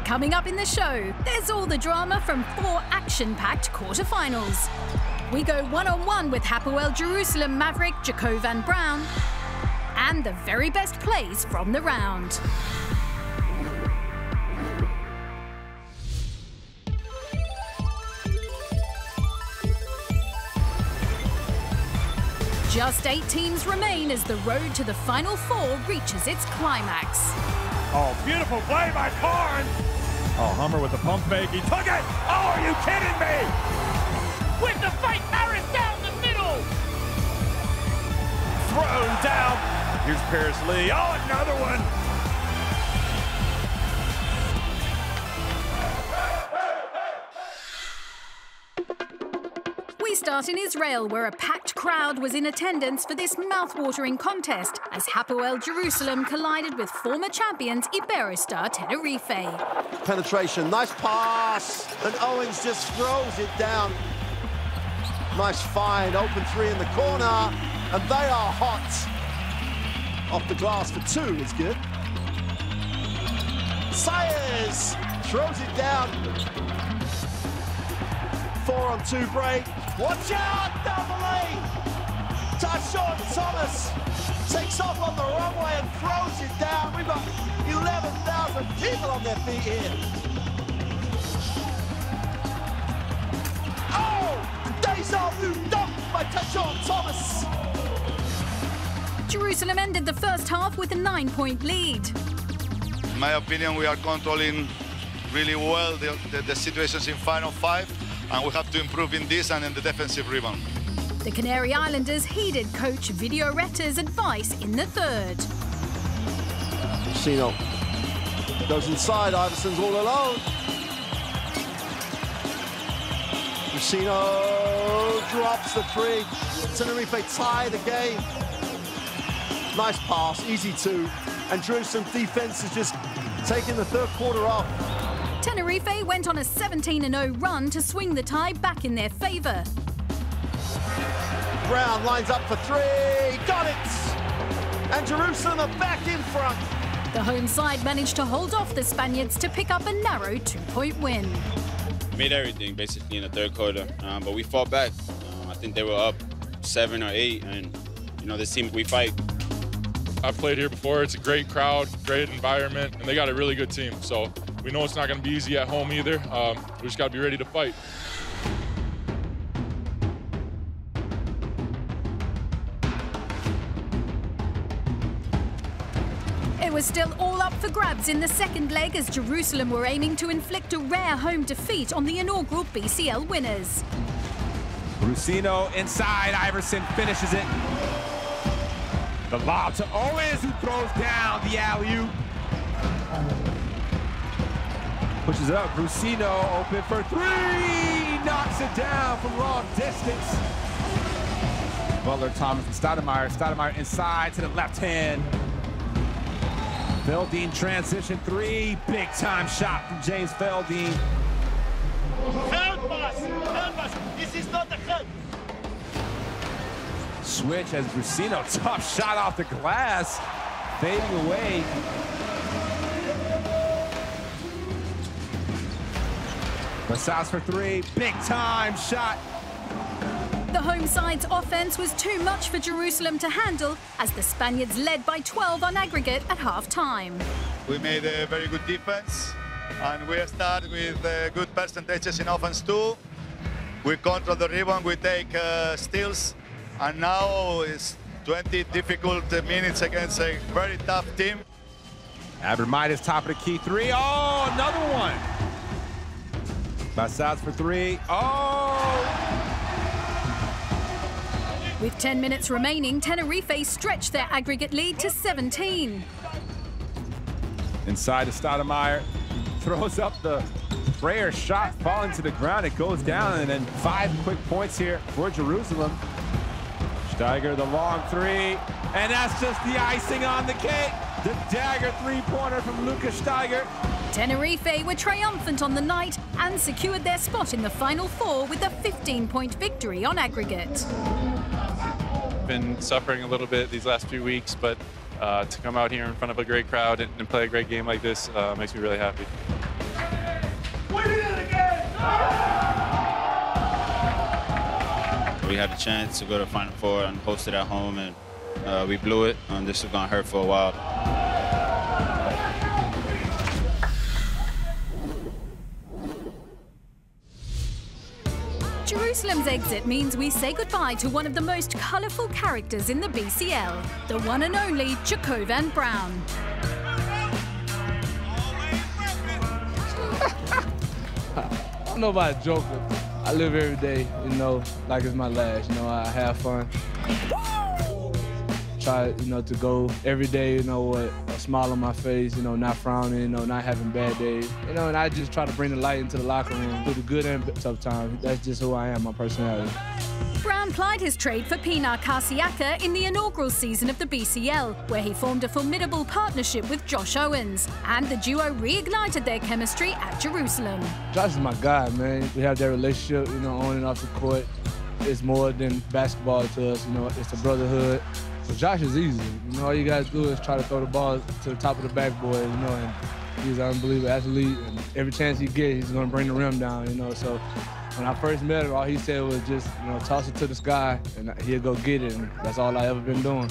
Coming up in the show, there's all the drama from 4 action-packed quarterfinals. We go one-on-one with Hapoel Jerusalem maverick Jacovan Brown and the very best plays from the round. Just 8 teams remain as the road to the Final Four reaches its climax. Oh, beautiful play by Karn. Oh, Hummer with the pump fake. He took it. Oh, are you kidding me? With the fight, Harris down the middle. Thrown down. Here's Paris Lee. Oh, another one. We start in Israel, where a packed crowd was in attendance for this mouth-watering contest as Hapoel Jerusalem collided with former champions Iberostar Tenerife. Penetration, nice pass, and Owens just throws it down. Nice find, open 3 in the corner, and they are hot. Off the glass for 2 is good. Sayers throws it down. 4-on-2 break. Watch out, double A! Tyrese Thomas takes off on the runway and throws it down. We've got 11,000 people on their feet here. Oh! Deja vu dunk by Tyrese Thomas. Jerusalem ended the first half with a 9-point lead. In my opinion, we are controlling really well the situations in Final 5. And we have to improve in this and in the defensive rebound. The Canary Islanders heeded coach Video Retta's advice in the third. Chino goes inside, Iverson's all alone. Chino drops the 3. Tenerife tie the game. Nice pass, easy 2. And Jerusalem defense is just taking the third quarter off. Tenerife went on a 17-0 run to swing the tie back in their favour. Brown lines up for 3, got it! And Jerusalem are back in front. The home side managed to hold off the Spaniards to pick up a narrow 2-point win. Made everything basically in the third quarter, but we fought back. I think they were up 7 or 8, and this team, we fight. I've played here before. It's a great crowd, great environment, and they got a really good team. So we know it's not going to be easy at home either. We just got to be ready to fight. It was still all up for grabs in the second leg as Jerusalem were aiming to inflict a rare home defeat on the inaugural BCL winners. Rusino inside, Iverson finishes it. The lob to Owens, who throws down the alley-oop. Pushes it up, Rusino open for 3, knocks it down from long distance. Butler, Thomas, and Stoudemire inside to the left hand. Veldine transition 3, big time shot from James Veldine. Help us, this is not a help. Switch as Rusino, tough shot off the glass, fading away. Massas for 3, big time shot. The home side's offense was too much for Jerusalem to handle as the Spaniards led by 12 on aggregate at half-time. We made a very good defense, and we start with good percentages in offense too. We control the rebound, we take steals, and now it's 20 difficult minutes against a very tough team. Abramides top of the key 3, oh, another one. Massas for 3, oh! With 10 minutes remaining, Tenerife stretched their aggregate lead to 17. Inside to Stoudemire, throws up the Freyer shot, falling to the ground. It goes down, and then 5 quick points here for Jerusalem. Steiger, the long 3, and that's just the icing on the cake. The dagger 3-pointer from Lucas Steiger. Tenerife were triumphant on the night and secured their spot in the Final Four with a 15-point victory on aggregate. Been suffering a little bit these last few weeks, but to come out here in front of a great crowd and play a great game like this makes me really happy. We had a chance to go to Final Four and host it at home, and we blew it. This was going to hurt for a while. Jerusalem's exit means we say goodbye to one of the most colourful characters in the BCL, the one and only Jacovan Brown. I don't know about joking. I live every day, you know, like it's my last. You know, I have fun. Try, you know, to go every day, you know, with a smile on my face, you know, not frowning, you know, not having bad days. You know, and I just try to bring the light into the locker room through the good and tough times. That's just who I am, my personality. Brown plied his trade for Pinar Karsiaka in the inaugural season of the BCL, where he formed a formidable partnership with Josh Owens, and the duo reignited their chemistry at Jerusalem. Josh is my guy, man. We have that relationship, you know, on and off the court. It's more than basketball to us, you know, it's a brotherhood. But Josh is easy. You know, all you guys do is try to throw the ball to the top of the backboard, you know, and he's an unbelievable athlete, and every chance he gets, he's gonna bring the rim down, you know, so when I first met him, all he said was just, you know, toss it to the sky, and he'll go get it, and that's all I ever been doing.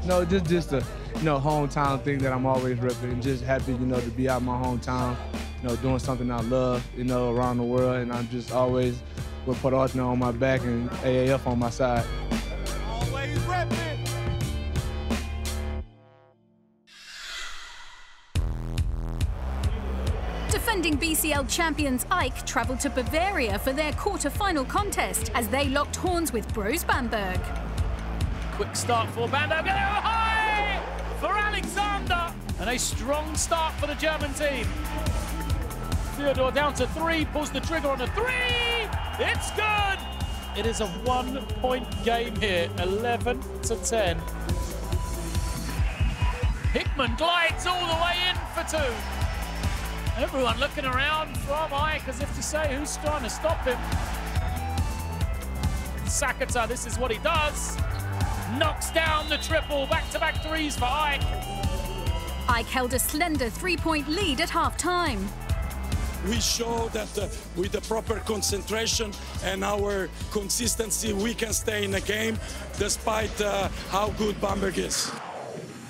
No, just a, you know, hometown thing that I'm always repping, and just happy, you know, to be out of my hometown, you know, doing something I love, you know, around the world, and I'm just always with Port Arthur on my back and AAF on my side. Always repping. Defending BCL champions AEK travelled to Bavaria for their quarter-final contest as they locked horns with Bros Bamberg. Quick start for Bamberg, and high for Alexander, and a strong start for the German team. Theodore down to 3, pulls the trigger on a 3. It's good. It is a 1-point game here, 11-10. Hickman glides all the way in for 2. Everyone looking around from AEK as if to say who's trying to stop him. Sakata, this is what he does. Knocks down the triple, back-to-back threes for AEK. AEK held a slender 3-point lead at half-time. We show that with the proper concentration and our consistency, we can stay in the game despite how good Bamberg is.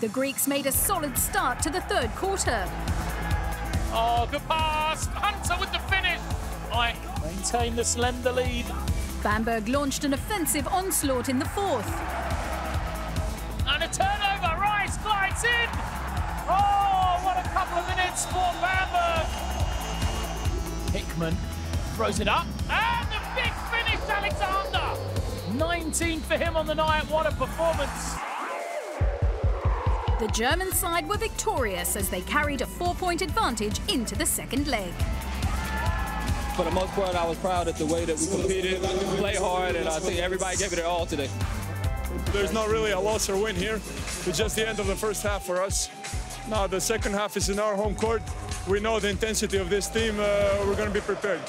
The Greeks made a solid start to the third quarter. Oh, good pass. Hunter with the finish. AEK maintain the slender lead. Bamberg launched an offensive onslaught in the fourth. And a turnover. Rice glides in. Oh, what a couple of minutes for Bamberg. Hickman throws it up. And the big finish, Alexander. 19 for him on the night. What a performance. The German side were victorious as they carried a 4-point advantage into the second leg. For the most part, I was proud of the way that we competed, played hard, and I think everybody gave it their all today. There's not really a loss or win here. It's just the end of the first half for us. Now the second half is in our home court. We know the intensity of this team. We're going to be prepared.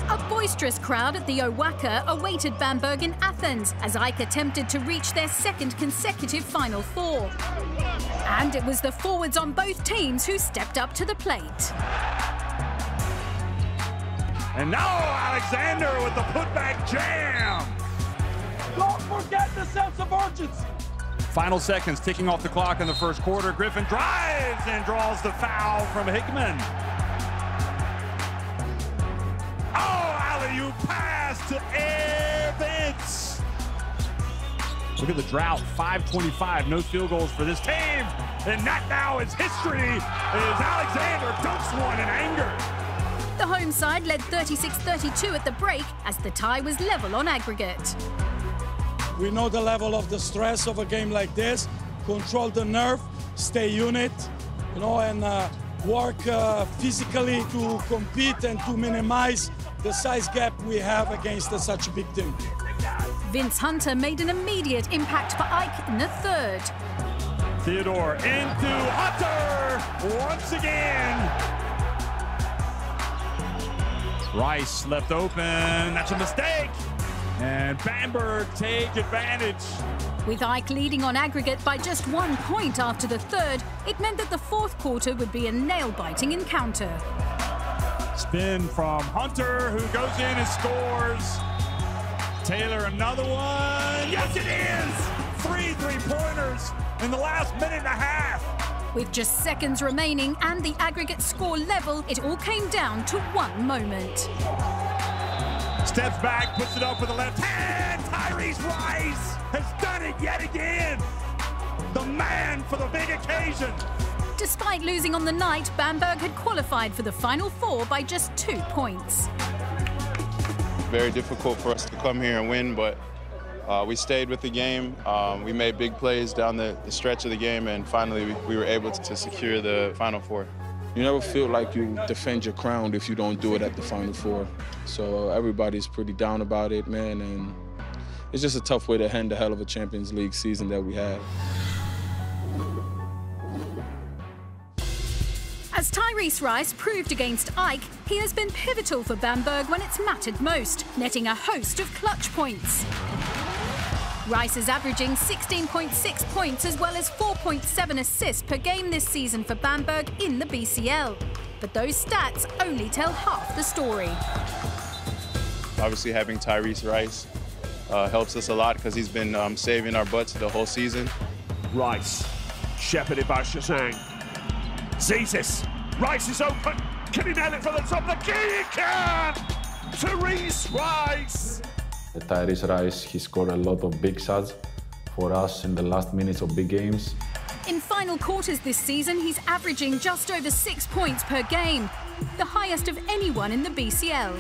A boisterous crowd at the Owaka awaited Bamberg in Athens as AEK attempted to reach their second consecutive Final Four. And it was the forwards on both teams who stepped up to the plate. And now Alexander with the putback jam. Don't forget the sense of urgency. Final seconds ticking off the clock in the first quarter. Griffin drives and draws the foul from Hickman. Oh, alley-oop pass to Evans. Look at the drought, 5:25, no field goals for this team. And that now is history as Alexander dunks one in anger. The home side led 36-32 at the break as the tie was level on aggregate. We know the level of the stress of a game like this. Control the nerve, stay unit, you know, and work physically to compete and to minimize the size gap we have against such a big team. Vince Hunter made an immediate impact for AEK in the third. Theodore into Hunter once again. Rice left open. That's a mistake. And Bamberg take advantage. With AEK leading on aggregate by just 1 point after the third, it meant that the fourth quarter would be a nail-biting encounter. Spin from Hunter, who goes in and scores. Taylor, another one. Yes, it is! 3 3-pointers in the last minute and a half. With just seconds remaining and the aggregate score level, it all came down to one moment. Steps back, puts it up with the left hand. Tyrese Rice has done it yet again. The man for the big occasion. Despite losing on the night, Bamberg had qualified for the Final Four by just 2 points. Very difficult for us to come here and win, but we stayed with the game. We made big plays down the stretch of the game, and finally we were able to secure the Final Four. You never feel like you defend your crown if you don't do it at the Final Four. So everybody's pretty down about it, man, and it's just a tough way to end the hell of a Champions League season that we had. As Tyrese Rice proved against AEK, he has been pivotal for Bamberg when it's mattered most, netting a host of clutch points. Rice is averaging 16.6 points as well as 4.7 assists per game this season for Bamberg in the BCL. But those stats only tell half the story. Obviously having Tyrese Rice helps us a lot because he's been saving our butts the whole season. Rice, shepherded by Shazang. Zizis, Rice is open. Can he nail it from the top of the key? He can! Tyrese Rice! Tyrese Rice, he scored a lot of big shots for us in the last minutes of big games. In final quarters this season, he's averaging just over 6 points per game, the highest of anyone in the BCL.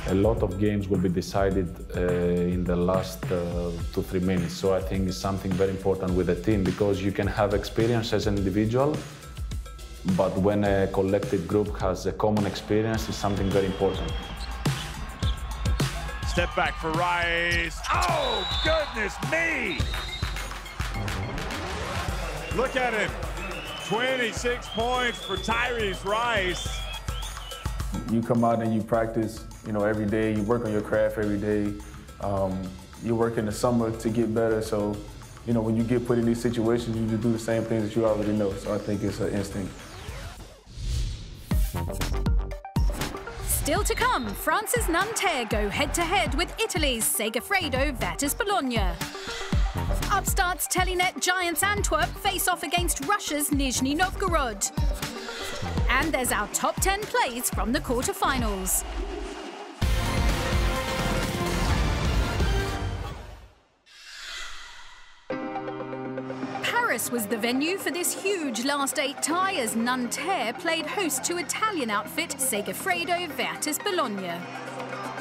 A lot of games will be decided in the last 2-3 minutes, so I think it's something very important with the team because you can have experience as an individual, but when a collective group has a common experience, it's something very important. Step back for Rice. Oh, goodness me! Look at him. 26 points for Tyrese Rice. You come out and you practice, every day. You work on your craft every day. You work in the summer to get better. So, when you get put in these situations, you just do the same things that you already know. So I think it's an instinct. Still to come, France's Nanterre go head-to-head with Italy's Segafredo Virtus Bologna. Upstarts Telenet giants Antwerp face off against Russia's Nizhny Novgorod. And there's our top 10 plays from the quarterfinals. Paris was the venue for this huge last 8 tie as Nanterre played host to Italian outfit Segafredo Virtus Bologna.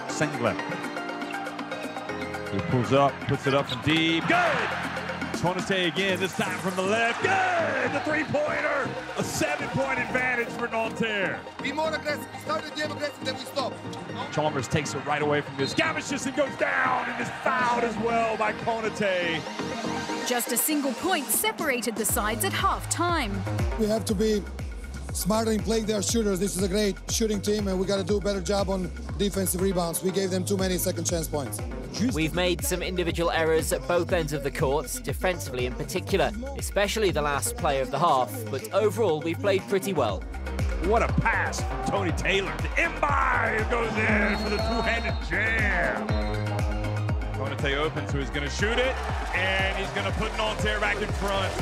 Sengler. He pulls up, puts it up from deep. Good! Konate again, this time from the left. Good! The three-pointer! A 7-point advantage for Nanterre. Be more aggressive. Start the game aggressive, then we stop. Chalmers takes it right away from this. Gavicius and goes down and is fouled as well by Konate. Just a single point separated the sides at half-time. We have to be smarter in playing their shooters. This is a great shooting team, and we got to do a better job on defensive rebounds. We gave them too many second chance points. We've made some individual errors at both ends of the court, defensively in particular, especially the last play of the half, but overall we've played pretty well. What a pass from Tony Taylor to Imbai, who goes in for the two-handed jam. Konate opens, so he's going to shoot it, and he's going to put Nanterre back in front.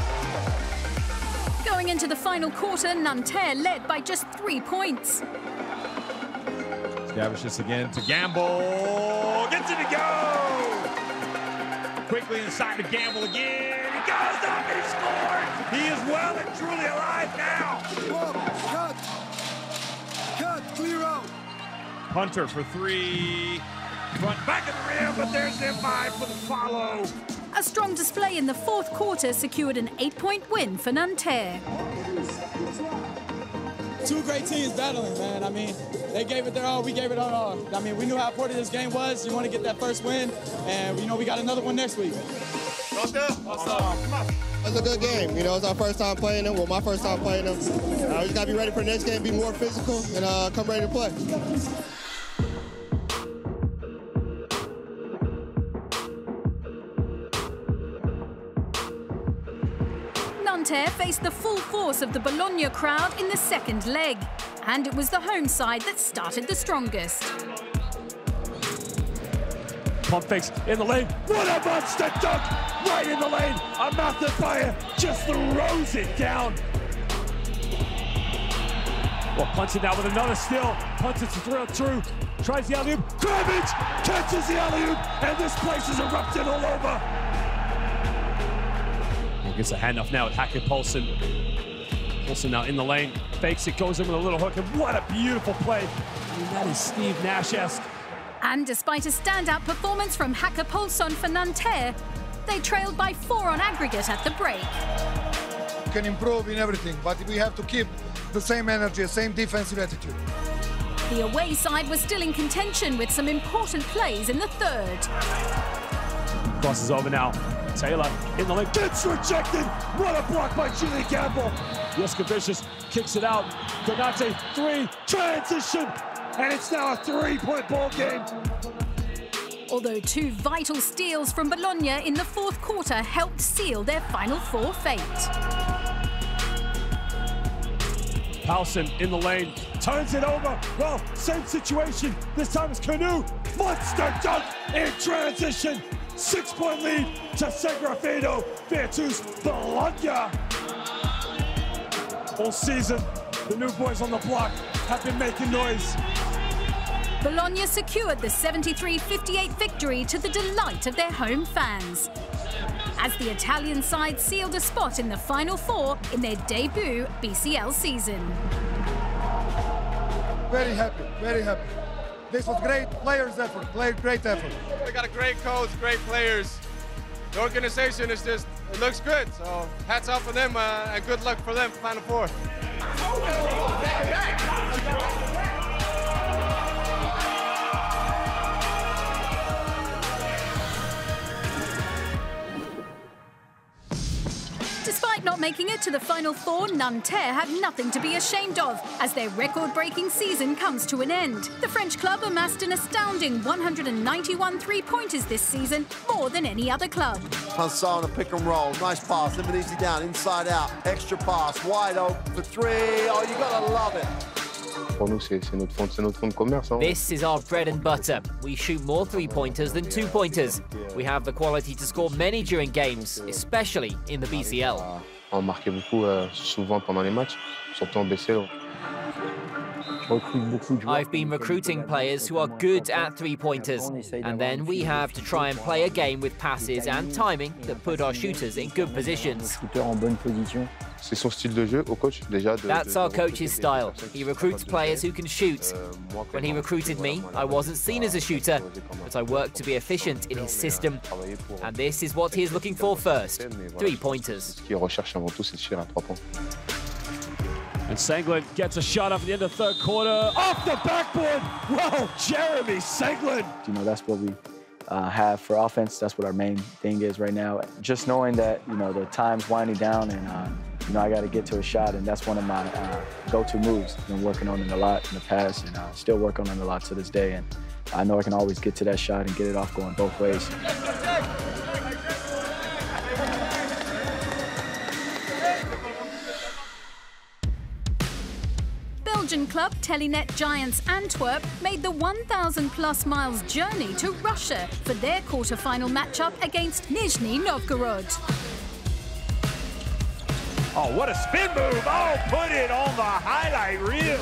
Going into the final quarter, Nanterre led by just 3 points. Gavicius again to Gamble. Gets it to go! Quickly inside to Gamble again. He goes up and he scores! He is well and truly alive now! Whoa, cut, clear out. Hunter for 3. Front back of the rim, but there's M5 for the follow. A strong display in the fourth quarter secured an 8-point win for Nanterre. Two great teams battling, man. I mean, they gave it their all, we gave it our all. I mean, we knew how important this game was. You want to get that first win, and we know we got another one next week. Come on. It's a good game. You know, it's our first time playing them. Well, my first time playing them. We just got to be ready for the next game, be more physical, and come ready to play. Nanterre faced the full force of the Bologna crowd in the second leg, and it was the home side that started the strongest. Pump fakes in the lane. What a monster dunk! Right in the lane. A massive player just throws it down. Well, punch it now with another steal. Punches it through. Tries the alley-oop. Kravitz catches the alley-oop, and this place is erupting all over. He gets a handoff now with Hackett Poulsen. Poulsen now in the lane. Fakes it, goes in with a little hook, and what a beautiful play. I mean, that is Steve Nash-esque. And despite a standout performance from Hackett Poulsen for Nanterre, they trailed by 4 on aggregate at the break. We can improve in everything, but we have to keep the same energy, the same defensive attitude. The away side was still in contention with some important plays in the third. Crosses over now. Taylor in the lane, gets rejected. What a block by Julie Campbell. Jacovan kicks it out. Donate, 3, transition. And it's now a 3-point ball game. Although 2 vital steals from Bologna in the fourth quarter helped seal their Final Four fate. Poulsen in the lane, turns it over. Well, same situation. This time it's Canoe. Monster dunk in transition. 6-point lead to Segafredo Virtus Bologna. All season, the new boys on the block have been making noise. Bologna secured the 73-58 victory to the delight of their home fans, as the Italian side sealed a spot in the Final Four in their debut BCL season. Very happy, very happy. This was great players' effort, great effort. We got a great coach, great players. The organization is just, it looks good. So hats off for them and good luck for them, Final Four. Despite not making it to the Final Four, Nanterre have nothing to be ashamed of as their record-breaking season comes to an end. The French club amassed an astounding 191 three-pointers this season, more than any other club. Vincent on a pick and roll, nice pass, live it easy down, inside out, extra pass, wide open for 3. Oh, you gotta love it. This is our bread and butter. We shoot more three-pointers than two-pointers. We have the quality to score many during games, especially in the BCL. I've been recruiting players who are good at three-pointers, and then we have to try and play a game with passes and timing that put our shooters in good positions. That's our coach's style. He recruits players who can shoot. When he recruited me, I wasn't seen as a shooter, but I worked to be efficient in his system, and this is what he is looking for first, three-pointers. And Senglin gets a shot up at the end of third quarter. Off the backboard! Whoa, Jeremy Senglin! You know, that's what we have for offense. That's what our main thing is right now. Just knowing that, you know, the time's winding down and, you know, I got to get to a shot, and that's one of my go-to moves. I've been working on it a lot in the past and still work on it a lot to this day. And I know I can always get to that shot and get it off going both ways. Belgian club Telenet Giants Antwerp made the 1,000+ miles journey to Russia for their quarter-final matchup against Nizhny Novgorod. Oh, what a spin move. Oh, put it on the highlight reel.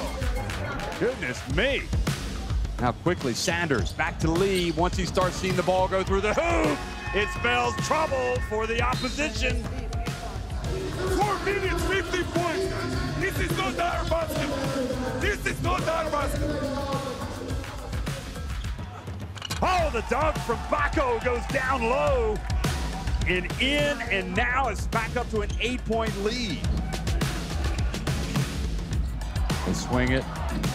Goodness me. Now quickly, Sanders back to the lead. Once he starts seeing the ball go through the hoop, it spells trouble for the opposition. 4 minutes, 50 points. This is not our basket. This is not our basket. Oh, the dunk from Bako goes down low and in, and now it's back up to an 8-point lead. And swing it.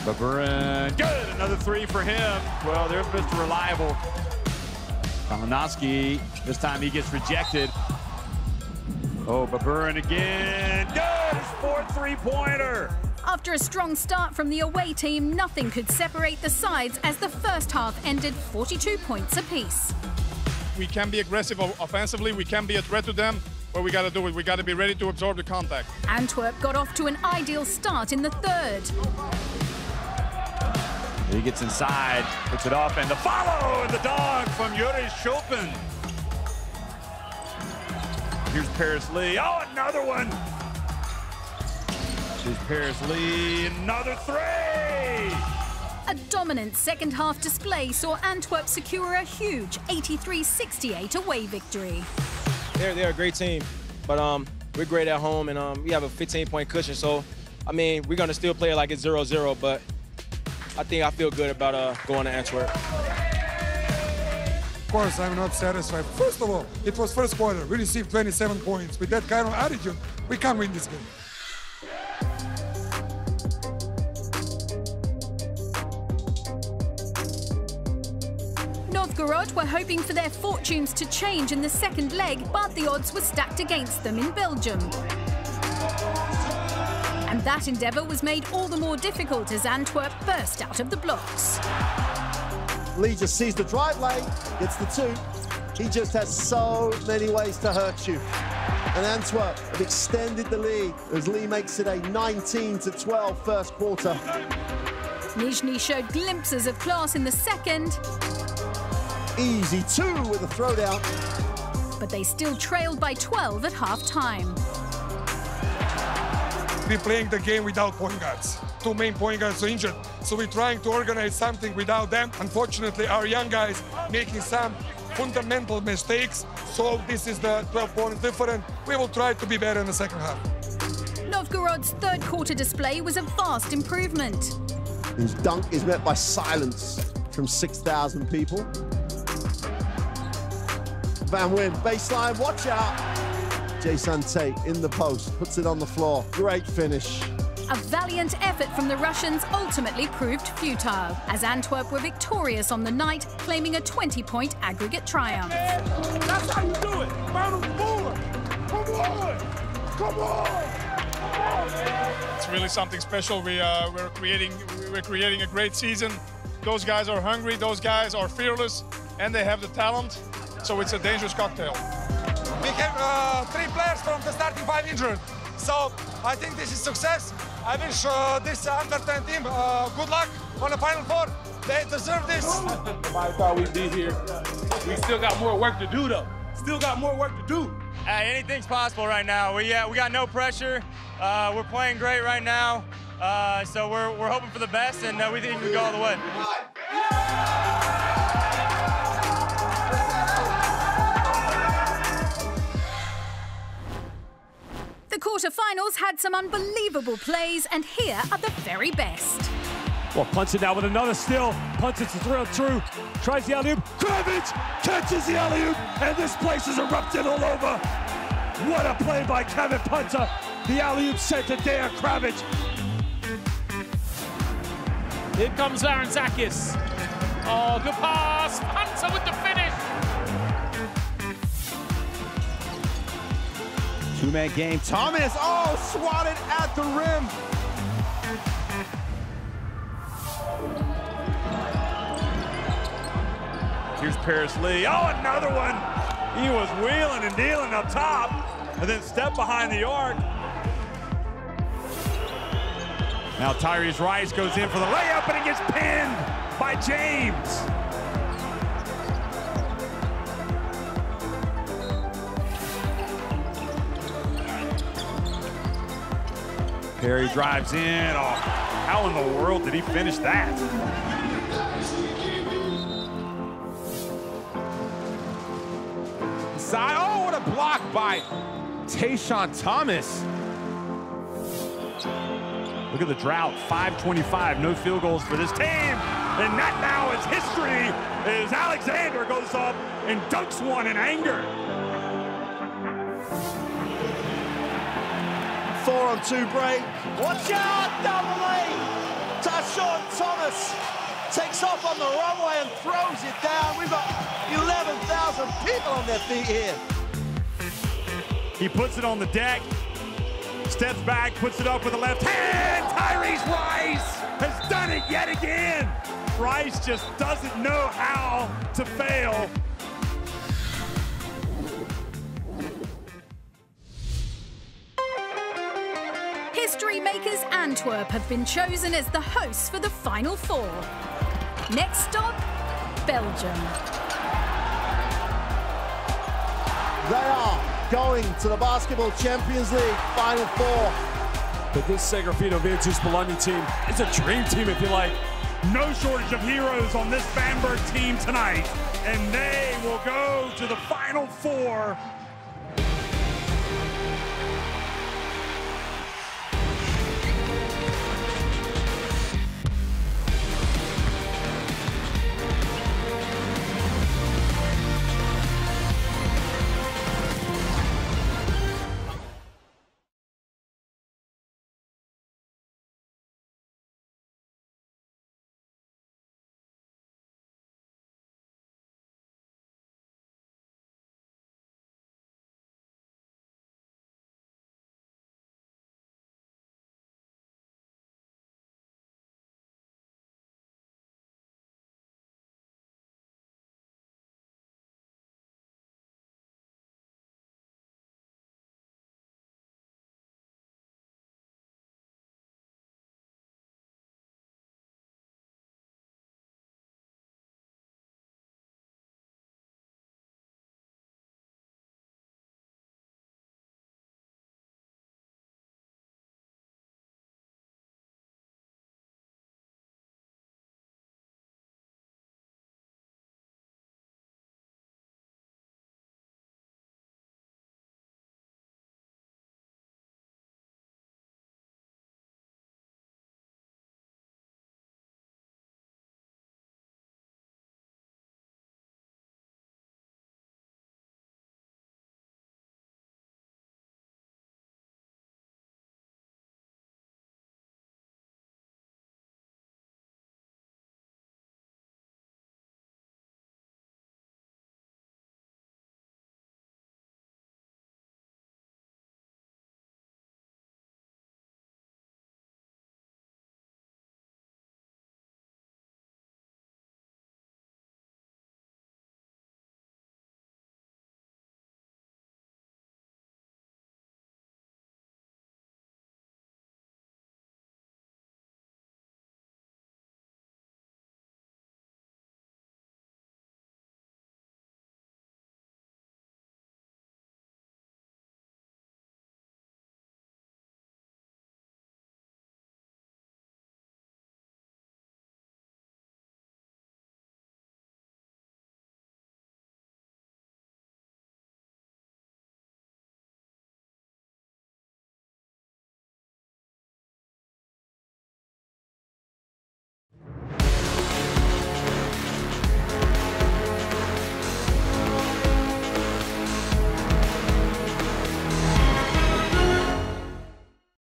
Baburin, good, another 3 for him. Well, there's Mr. Reliable. Kalinowski, this time he gets rejected. Oh, Baburin again. Good! His fourth three-pointer. After a strong start from the away team, nothing could separate the sides as the first half ended 42 points apiece. We can be aggressive offensively, we can be a threat to them, but we got to do it. We got to be ready to absorb the contact. Antwerp got off to an ideal start in the third. He gets inside, puts it up, and the follow, and the dog from Tyrese Rice. Here's Paris Lee. Oh, another one. Here's Paris Lee, another three. A dominant second half display saw Antwerp secure a huge 83-68 away victory. They're a great team, but we're great at home, and we have a 15-point cushion. So, I mean, we're gonna still play it like it's 0-0, but I feel good about going to Antwerp. Of course, I'm not satisfied. First of all, it was first quarter. We received 27 points. With that kind of attitude, we can't win this game. Novgorod were hoping for their fortunes to change in the second leg, but the odds were stacked against them in Belgium. And that endeavour was made all the more difficult as Antwerp burst out of the blocks. Lee just sees the drive lane, gets the two. He just has so many ways to hurt you. And Antwerp have extended the lead as Lee makes it a 19-12 first quarter. Nizhny showed glimpses of class in the second. Easy two with a throwdown. But they still trailed by 12 at half-time. We're playing the game without point guards. Two main point guards are injured, so we're trying to organize something without them. Unfortunately, our young guys making some fundamental mistakes, so this is the 12 points different. We will try to be better in the second half. Novgorod's third quarter display was a vast improvement. His dunk is met by silence from 6,000 people. Van Wyn, baseline, watch out. Jason Tate in the post, puts it on the floor. Great finish. A valiant effort from the Russians ultimately proved futile, as Antwerp were victorious on the night, claiming a 20-point aggregate triumph. That's how you do it. Final four. Come on. Come on. It's really something special. We're creating a great season. Those guys are hungry. Those guys are fearless, and they have the talent. So it's a dangerous cocktail. We have 3 players from the starting 5 injured. So I think this is success. I wish this Antwerp team good luck on the Final Four. They deserve this. I thought we'd be here. We still got more work to do, though. Still got more work to do. Anything's possible right now. We got no pressure. We're playing great right now. So we're hoping for the best, and we think we can go all the way. The quarterfinals had some unbelievable plays, and here are the very best. Well, punts it now with another steal. Punts it through. Tries the alley-oop. Kravitz catches the alley-oop, and this place is erupting all over. What a play by Kevin Punta. The alley-oop sent to Dan Kravitz. Here comes Larentzakis. Oh, good pass. Punta with the finish. Two-man game. Thomas, swatted at the rim. Here's Paris Lee. Oh, another one. He was wheeling and dealing up top, and then stepped behind the arc. Now Tyrese Rice goes in for the layup, and he gets pinned by James. Perry drives in. Oh, how in the world did he finish that? Side. Oh, what a block by Tayshaun Thomas. Look at the drought, 5:25, no field goals for this team. And that now is history as Alexander goes up and dunks one in anger. 4-on-2 break. Watch out, double A. Tayshaun Thomas takes off on the runway and throws it down. We've got 11,000 people on their feet here. He puts it on the deck, steps back, puts it up with the left hand. Tyrese Rice has done it yet again. Rice just doesn't know how to fail. History makers Antwerp have been chosen as the hosts for the Final Four. Next stop, Belgium. They are going to the Basketball Champions League Final Four. But this Segafredo Virtus Bologna team is a dream team, if you like. No shortage of heroes on this Bamberg team tonight. And they will go to the Final Four